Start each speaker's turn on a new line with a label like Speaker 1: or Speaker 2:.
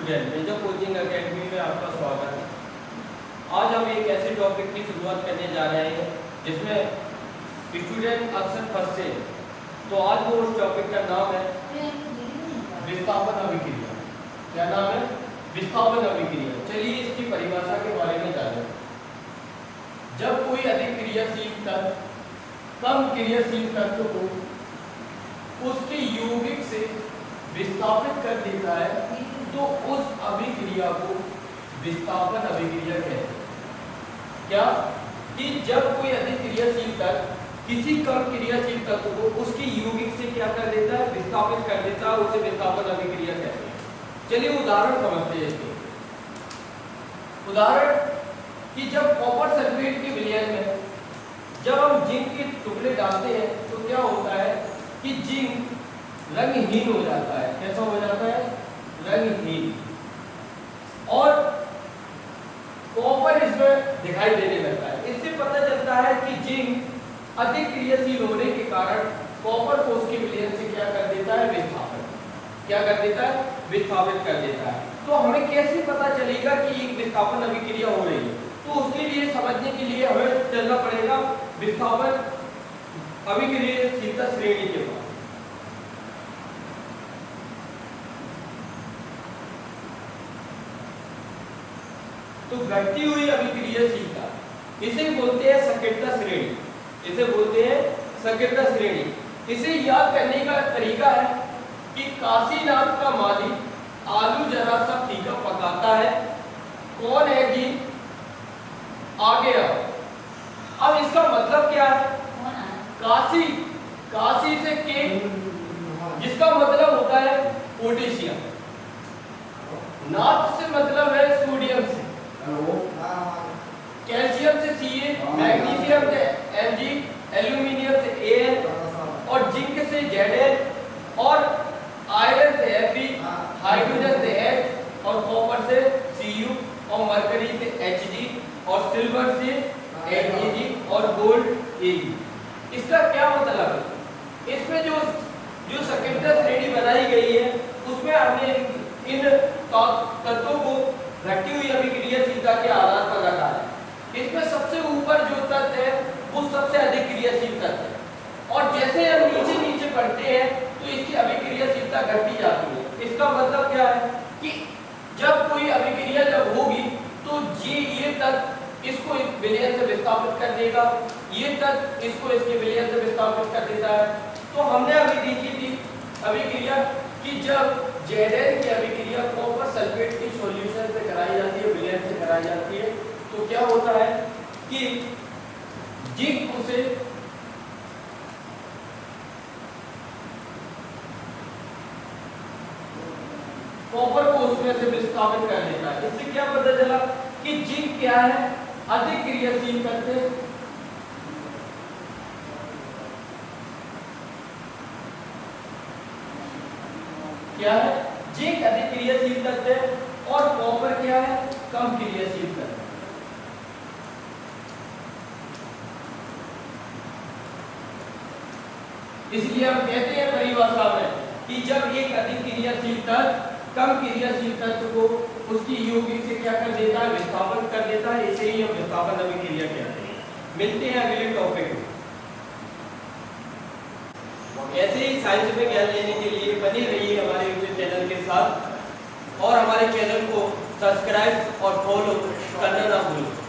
Speaker 1: Student, major coaching academy में आपका स्वागत है। आज हम एक ऐसे टॉपिक की शुरुआत करने जा रहे हैं जिसमें स्टूडेंट अक्सर फंसते हैं। तो आज वो उस टॉपिक का नाम है विस्थापन अभिक्रिया। क्या नाम है? विस्थापन अभिक्रिया। चलिए इसकी परिभाषा के बारे में जानें। जब कोई अधिक क्रियाशील तत्व कम क्रियाशील तत्व को उसके यौगिक से विस्थापित कर देता है तो उस अभिक्रिया को विस्थापन अभिक्रिया कहते हैं। क्या कि जब कोई अधिक क्रियाशील तत्व किसी कम क्रियाशील तत्व को उसके यौगिक से क्या कर देता है? विस्थापित कर देता है, उसे विस्थापन अभिक्रिया कहते हैं। चलिए उदाहरण समझते हैं इसके। उदाहरण कि जब कॉपर सल्फेट के विलयन में जब हम जिंक के टुकड़े डालते हैं तो क्या होता है कि जिंक रंगहीन हो जाता है। कैसा हो जाता है? रंगहीन। और कॉपर इसमें दिखाई देने लगता है। इससे पता चलता है कि जिंक अधिक क्रियाशील होने के कारण कॉपर को उसके विलयन से क्या कर देता है? विस्थापित। क्या कर देता है? विस्थापित कर देता है। तो हमें कैसे पता चलेगा कि एक विस्थापन अभिक्रिया हो रही है? तो उसके लिए समझने के लिए हमें चलना पड़ेगा विस्थापन अभिक्रियाशीलता श्रेणी के पास। तो घटती हुई अभिक्रियाशीलता इसे बोलते हैं सक्रियता श्रेणी। इसे बोलते हैं सक्रियता श्रेणी। इसे याद करने का तरीका है कि काशीनाथ का माली आलू जरा सा फीका पकाता है, कौन है जी? आ गया। अब इसका मतलब क्या है? काशी, काशी से के, जिसका मतलब होता है पोटेशियम। नाथ से मतलब है सोडियम से, कैल्शियम से Ca, मैग्नीशियम से Mg, एल्यूमिनियम से Al और जिंक से Zn और आयरन से Fe, हाइड्रोजन से H और कॉपर से Cu और मरकरी से Hg और सिल्वर से Ag और गोल्ड Ag। इसका क्या मतलब है? इसमें जो सक्रियता श्रेणी बनाई गई है उसमें हमने इन तत्वों को घटी हुई अभिक्रियाशीलता के आधार पर रखा है। इसमें सबसे ऊपर जो तत्व है वो सबसे अधिक क्रियाशील तत्व है और जैसे हम नीचे नीचे बढ़ते हैं तो इसकी अभिक्रियाशीलता घटती जाती है। इसका मतलब क्या है कि जब कोई अभिक्रिया जब होगी तो ये तत्व इसको एक विलयन से विस्थापित कर देगा, ये तत्व इसको इसके विलयन से विस्थापित कर देता है। तो हमने अभी देखी थी अभिक्रिया कि जब Zn की अभिक्रिया कॉपर सल्फेट की सॉल्यूशन से कराई जाती है, विलयन से कराई जाती है, तो क्या होता है कि जिंक उसे कॉपर को उसमें से विस्थापित कर देता है। इससे क्या पता चला कि जिंक क्या है? अधिक क्रियाशील तत्व। क्या है? जिंक अधिक क्रियाशील तत्व है और कॉपर क्या है? कम क्रियाशील तत्व। इसलिए हम कहते हैं परिभाषा में कि जब एक अधिक क्रियाशील तत्व कम क्रियाशील तत्व को उसकी यौगिक से क्या कर देता है? विस्थापन कर देता है। इसे ही हम विस्थापन अभिक्रिया कहते हैं। मिलते हैं अगले टॉपिक में। ऐसे ही साइंस में ज्ञान लेने के लिए बने रहिए हमारे यूट्यूब चैनल के साथ और हमारे चैनल को सब्सक्राइब और फॉलो करना ना भूलें।